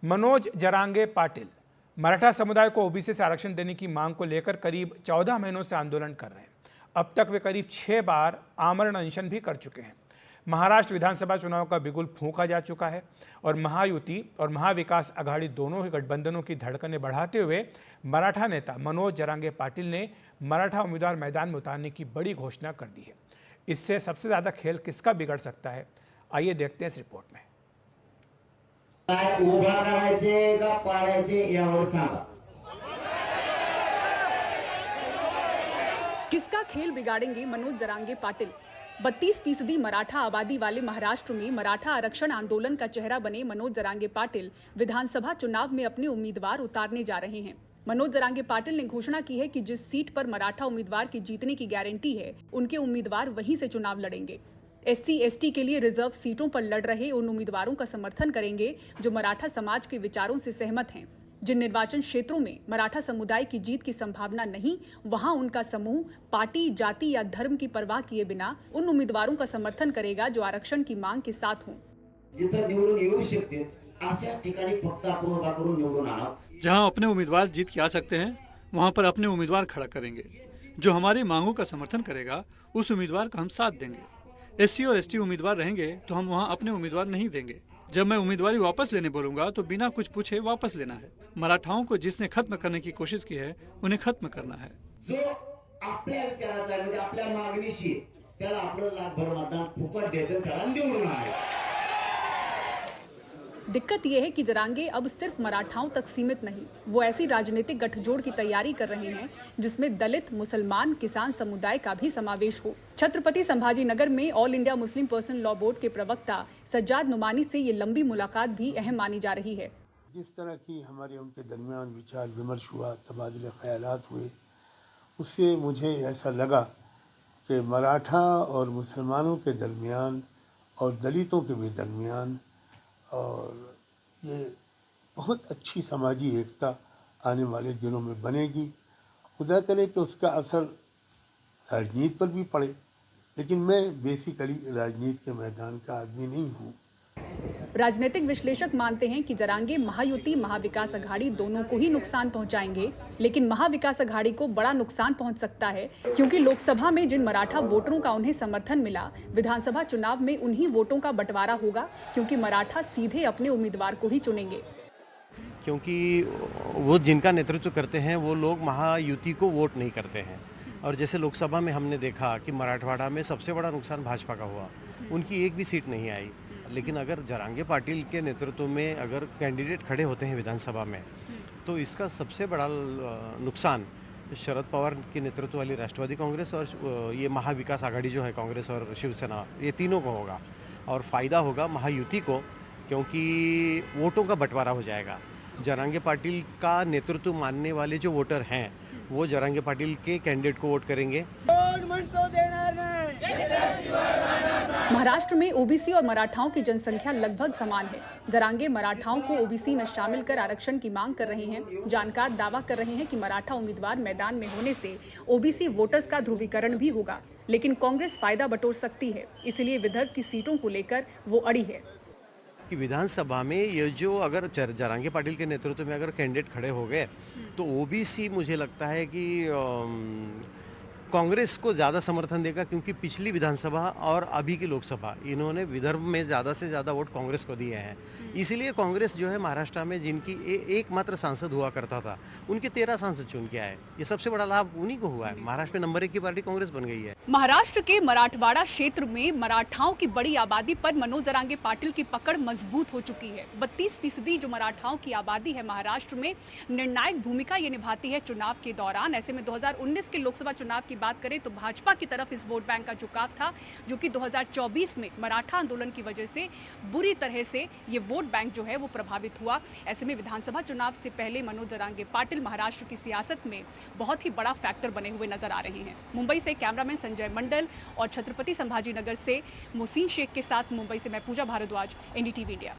मनोज जरांगे पाटिल मराठा समुदाय को ओबीसी से आरक्षण देने की मांग को लेकर करीब 14 महीनों से आंदोलन कर रहे हैं। अब तक वे करीब 6 बार आमरण अनशन भी कर चुके हैं। महाराष्ट्र विधानसभा चुनाव का बिगुल फूंका जा चुका है और महायुति और महाविकास आघाड़ी दोनों ही गठबंधनों की धड़कनें बढ़ाते हुए मराठा नेता मनोज जरांगे पाटिल ने मराठा उम्मीदवार मैदान में उतारने की बड़ी घोषणा कर दी है। इससे सबसे ज्यादा खेल किसका बिगड़ सकता है, आइए देखते हैं इस रिपोर्ट में। उभा करायचे का पाडायचे यावर सांगा। किसका खेल बिगाड़ेंगे मनोज जरांगे पाटिल? 32% मराठा आबादी वाले महाराष्ट्र में मराठा आरक्षण आंदोलन का चेहरा बने मनोज जरांगे पाटिल विधानसभा चुनाव में अपने उम्मीदवार उतारने जा रहे हैं। मनोज जरांगे पाटिल ने घोषणा की है कि जिस सीट पर मराठा उम्मीदवार की जीतने की गारंटी है, उनके उम्मीदवार वहीं से चुनाव लड़ेंगे। SC/ST के लिए रिजर्व सीटों पर लड़ रहे उन उम्मीदवारों का समर्थन करेंगे जो मराठा समाज के विचारों से सहमत हैं। जिन निर्वाचन क्षेत्रों में मराठा समुदाय की जीत की संभावना नहीं, वहां उनका समूह पार्टी, जाति या धर्म की परवाह किए बिना उन उम्मीदवारों का समर्थन करेगा जो आरक्षण की मांग के साथ हों। जिथे निवडून येऊ शकते अशा ठिकाणी फक्त आपण उभा करून निवडून आणा। जहां अपने उम्मीदवार जीत के आ सकते हैं, वहां पर अपने उम्मीदवार खड़ा करेंगे। जो हमारी मांगों का समर्थन करेगा, उस उम्मीदवार का हम साथ देंगे। SC और ST उम्मीदवार रहेंगे तो हम वहां अपने उम्मीदवार नहीं देंगे। जब मैं उम्मीदवारी वापस लेने बोलूंगा तो बिना कुछ पूछे वापस लेना है। मराठाओं को जिसने खत्म करने की कोशिश की है, उन्हें खत्म करना है। जो आपल्या विचाराचा म्हणजे आपल्या मागणीशी त्याला आपलं लाखभर मतदान फुकट द्यायचं, त्याला निवडून आणायचं। दिक्कत यह है कि जरांगे अब सिर्फ मराठाओं तक सीमित नहीं, वो ऐसी राजनीतिक गठजोड़ की तैयारी कर रहे हैं जिसमें दलित, मुसलमान, किसान समुदाय का भी समावेश हो। छत्रपति संभाजी नगर में all India Muslim personal law board के प्रवक्ता सज्जाद नुमानी से ये लंबी मुलाकात भी अहम मानी जा रही है। जिस तरह की हमारे उनके दरमियान विचार विमर्श हुआ, तबादले ख्यालात हुए, उससे मुझे ऐसा लगा कि मराठा और मुसलमानों के दरमियान और दलितों के भी दरमियान और ये बहुत अच्छी समाजी एकता आने वाले दिनों में बनेगी। खुदा करे कि उसका असर राजनीति पर भी पड़े, लेकिन मैं बेसिकली राजनीति के मैदान का आदमी नहीं हूँ। राजनीतिक विश्लेषक मानते हैं कि जरांगे महायुति, महाविकास आघाड़ी दोनों को ही नुकसान पहुंचाएंगे, लेकिन महाविकास आघाड़ी को बड़ा नुकसान पहुंच सकता है क्योंकि लोकसभा में जिन मराठा वोटरों का उन्हें समर्थन मिला, विधानसभा चुनाव में उन्हीं वोटों का बंटवारा होगा क्योंकि मराठा सीधे अपने उम्मीदवार को ही चुनेंगे। क्योंकि वो जिनका नेतृत्व करते हैं वो लोग महायुति को वोट नहीं करते हैं। और जैसे लोकसभा में हमने देखा कि मराठवाड़ा में सबसे बड़ा नुकसान भाजपा का हुआ, उनकी एक भी सीट नहीं आई। लेकिन अगर जरांगे पाटिल के नेतृत्व में अगर कैंडिडेट खड़े होते हैं विधानसभा में, तो इसका सबसे बड़ा नुकसान शरद पवार के नेतृत्व वाली राष्ट्रवादी कांग्रेस और ये महाविकास आघाड़ी जो है, कांग्रेस और शिवसेना, ये तीनों को होगा। और फ़ायदा होगा महायुति को, क्योंकि वोटों का बंटवारा हो जाएगा। जरांगे पाटिल का नेतृत्व मानने वाले जो वोटर हैं, वो जरांगे पाटिल के कैंडिडेट को वोट करेंगे। महाराष्ट्र में ओबीसी और मराठाओं की जनसंख्या लगभग समान है। जरांगे मराठाओं को ओबीसी में शामिल कर आरक्षण की मांग कर रहे हैं। जानकार दावा कर रहे हैं कि मराठा उम्मीदवार मैदान में होने से ओबीसी वोटर्स का ध्रुवीकरण भी होगा, लेकिन कांग्रेस फायदा बटोर सकती है, इसलिए विदर्भ की सीटों को लेकर वो अड़ी है कि विधानसभा में ये जो अगर जरांगे पाटिल के नेतृत्व में अगर कैंडिडेट खड़े हो गए तो ओबीसी मुझे लगता है कि कांग्रेस को ज़्यादा समर्थन देगा, क्योंकि पिछली विधानसभा और अभी की लोकसभा इन्होंने विदर्भ में ज़्यादा से ज़्यादा वोट कांग्रेस को दिए हैं। इसीलिए कांग्रेस जो है महाराष्ट्र में जिनकी एकमात्र सांसद हुआ करता था, उनके 13 सांसद चुन के आए। ये सबसे बड़ा लाभ उन्हीं को हुआ है। महाराष्ट्र में नंबर 1 की पार्टी कांग्रेस बन गई है। महाराष्ट्र के मराठवाड़ा क्षेत्र में मराठाओं की बड़ी आबादी पर मनोज जरांगे पाटिल की पकड़ मजबूत हो चुकी है। 32% जो मराठाओं की आबादी है महाराष्ट्र में, निर्णायक भूमिका ये निभाती है चुनाव के दौरान। ऐसे में 2019 के लोकसभा चुनाव की बात करें तो भाजपा की तरफ इस वोट बैंक का झुकाव था, जो कि 2024 में मराठा आंदोलन की वजह से बुरी तरह से ये वोट बैंक जो है वो प्रभावित हुआ। ऐसे में विधानसभा चुनाव से पहले मनोज जरांगे पाटिल महाराष्ट्र की सियासत में बहुत ही बड़ा फैक्टर बने हुए नजर आ रहे हैं। मुंबई से कैमरामैन संजय मंडल और छत्रपति संभाजी नगर से मोहसिन शेख के साथ मुंबई से मैं पूजा भारद्वाज, NDTV इंडिया।